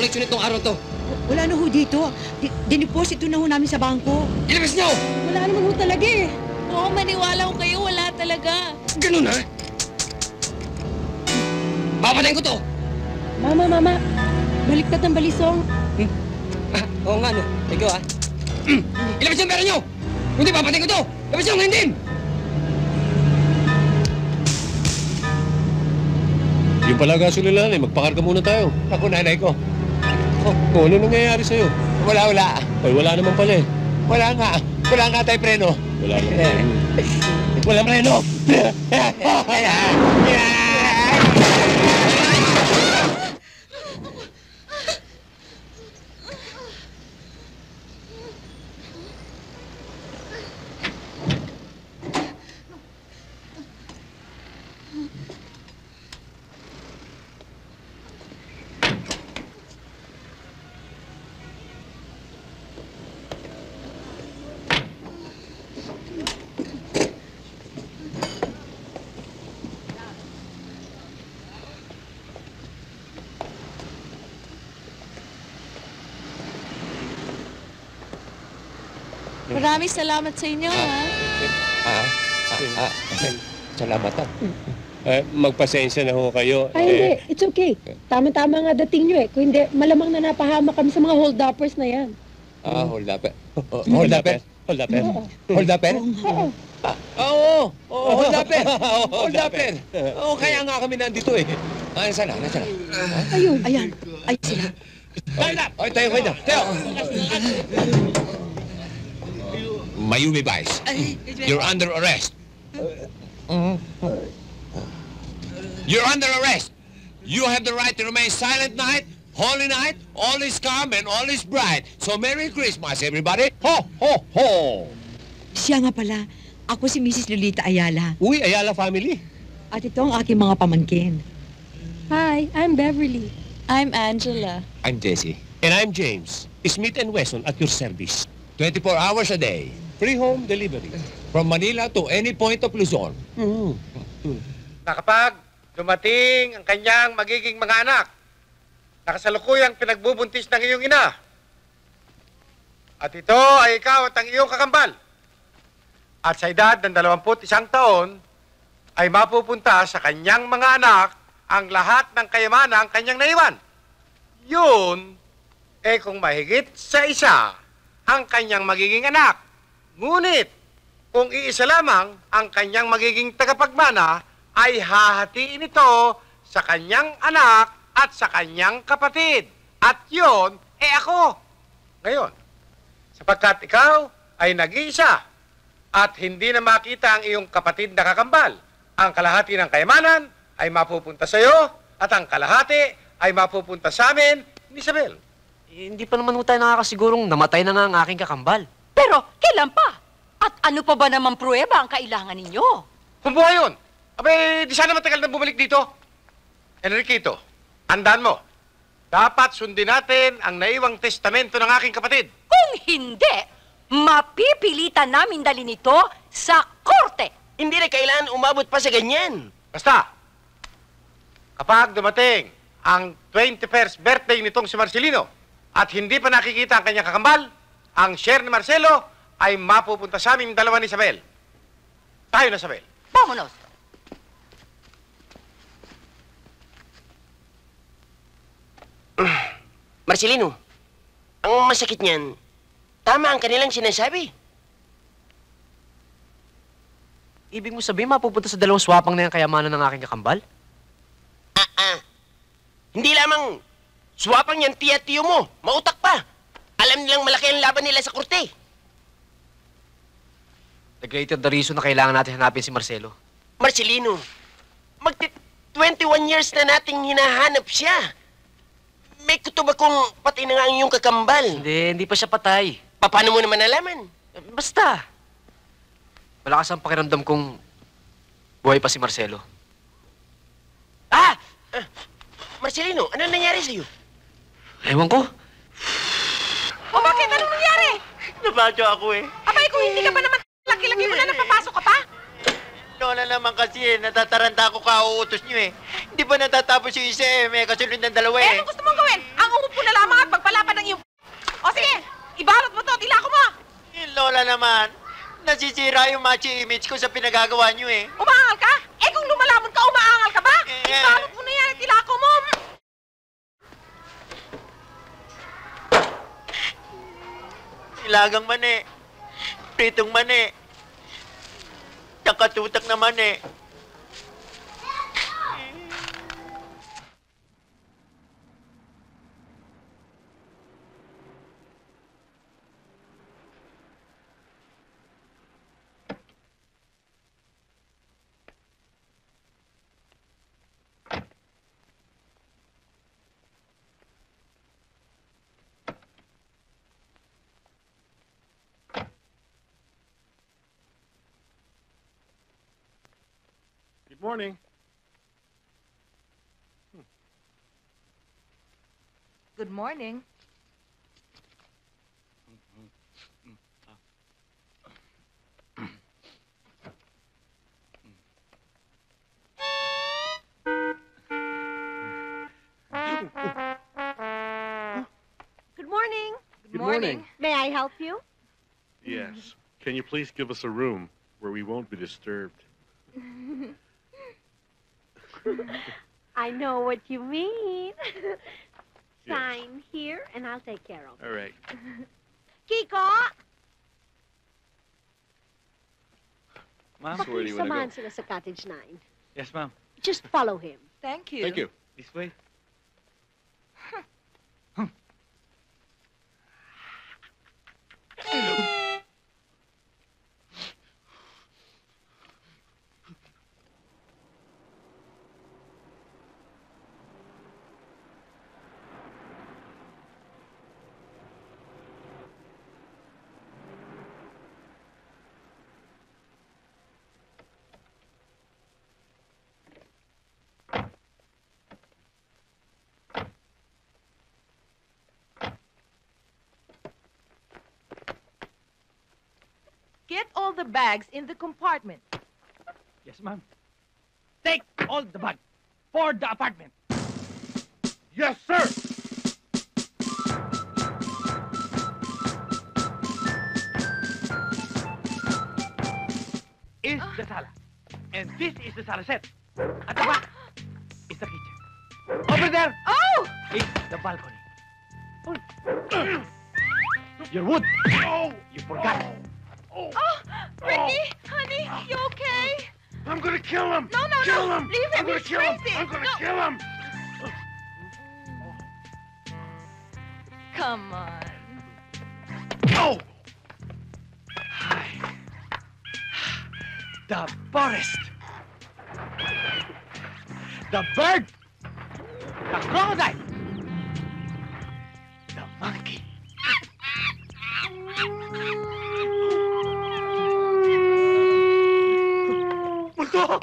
koleksyon itong araw to? Wala na ho dito. Diniposito na ho namin sa bangko. Ilabas niyo! Wala naman ho talaga eh. Oo, maniwala ko kayo, wala talaga. Ganun ha? Papatayin ko to! Mama. Baliktad ng balisong. Oo nga no. Ikaw ha? Ilabas yung pera niyo! Hindi papatayin ko to! Ilabas yung hindi! Yung pala gasolina eh, magpakarga muna tayo. Ako, nanay ko. Kung ano nangyayari sa'yo? Wala. Ay, wala naman pala eh. Wala nga tayo preno. Wala naman. Walang preno. Maraming salamat sa inyo, ha? Salamat ha. Magpasensya na ho kayo. Ay, hindi. It's okay. Tama-tama nga dating nyo eh. Kung hindi, malamang na napahamak kami sa mga hold-uppers na yan. Hold upper. Hold upper? Hold up, eh. Hold upper? Oo. Hold upper. Hold upper. Oo, kaya nga kami nandito eh. Nasaan na? Ayun. Ayan. Ay, sila. Tayo. Mayumi Vice, you're under arrest. You're under arrest. You have the right to remain silent night, holy night, all is calm and all is bright. So Merry Christmas, everybody. Ho, ho, ho. Siya nga pala. Ako si Mrs. Lolita Ayala. Uy, Ayala family. At ito ang aking mga pamangkin. Hi, I'm Beverly. I'm Angela. I'm Jesse. And I'm James. Smith & Wesson at your service. 24 hours a day, Free home delivery. from Manila to any point of Luzon. Na kapag dumating ang kanyang magiging mga anak, nakasalukuyang pinagbubuntis ng iyong ina, at ito ay ikaw at ang iyong kakambal, at sa edad ng 21 taon, ay mapupunta sa kanyang mga anak ang lahat ng kayamanan ang kanyang naiwan. Yun, kung mahigit sa isa ang kanyang magiging anak. Ngunit, kung iisa lamang ang kanyang magiging tagapagmana, ay hahatiin ito sa kanyang anak at sa kanyang kapatid. At yun, ako. Ngayon, sapagkat ikaw ay nag-iisa at hindi na makita ang iyong kapatid na kakambal, ang kalahati ng kayamanan ay mapupunta sa iyo at ang kalahati ay mapupunta sa amin ni Isabel. Hindi pa naman tayo nakakasigurong namatay na nga ang aking kakambal. Pero kailan pa? At ano pa ba naman pruweba ang kailangan ninyo? Kung buhay yun, abay, di sana matagal na bumalik dito. Enriquito, tandaan mo, dapat sundin natin ang naiwang testamento ng aking kapatid. Kung hindi, mapipilitan namin dalhin ito sa korte. Hindi na kailangan umabot pa sa ganyan. Basta, kapag dumating ang 21st birthday nitong si Marcelino at hindi pa nakikita ang kanyang kakambal, ang share ni Marcelo ay mapupunta sa aming dalawa ni Isabel. Tayo na, Isabel. Vámonos. Marcelino, ang masakit niyan, tama ang kanilang sinasabi. Ibig mo sabihin mapupunta sa dalawang swapang na yung kayamanan ng aking kakambal? Hindi lamang swapang yan, tiyo mo. Mautak pa. Alam nilang malaki ang laban nila sa korte. The greater the reason na kailangan natin hanapin si Marcelo. Marcelino, 21 years na nating hinahanap siya. May kutob akong patay na nga ang iyong kakambal. Hindi pa siya patay. Paano mo naman nalaman? Basta. Malakas ang pakiramdam kong buhay pa si Marcelo. Marcelino, ano nangyari sa'yo? Ewan ko. O bakit? Anong nangyari? Nabadyo ako eh. Abay, kung hindi ka pa naman laki-laki mo na napapasok ka pa? Lola naman kasi, natataranta ako kauutos niyo eh. Hindi pa natatapos yung isa eh, may kasunod ng dalawa eh. Anong gusto mong gawin? Ang umupo na naman. Nasisira yung macho image ko sa pinagagawa nyo eh. Umaangal ka? Eh kung lumalamon ka, umaangal ka ba? Eh. Ibalot mo na yan, tilako mo. Ilagang mani. Pritong mani. Takatutak naman eh. Good morning. Good morning. Good morning. Good morning. May I help you? Yes. Can you please give us a room where we won't be disturbed? I know what you mean. Yes. Sign here, and I'll take care of it. All right. Kiko! Ma'am? So where do you want to Samahan go? sila sa Cottage 9. Yes, ma'am. Just follow him. Thank you. Thank you. This way. Get all the bags in the compartment. Yes, ma'am. Take all the bag for the apartment. Yes, sir. Is the sala. And this is the sala set. At the back is the kitchen. Over there Oh! is the balcony. Your wood. You forgot. Oh! Ricky! Honey, you okay? I'm gonna kill him. No, no, kill no. him. Leave him. I'm gonna He's kill him. crazy. I'm gonna No. kill him. Come on. Oh! The forest. The bird. The crocodile. The monkey. Multo!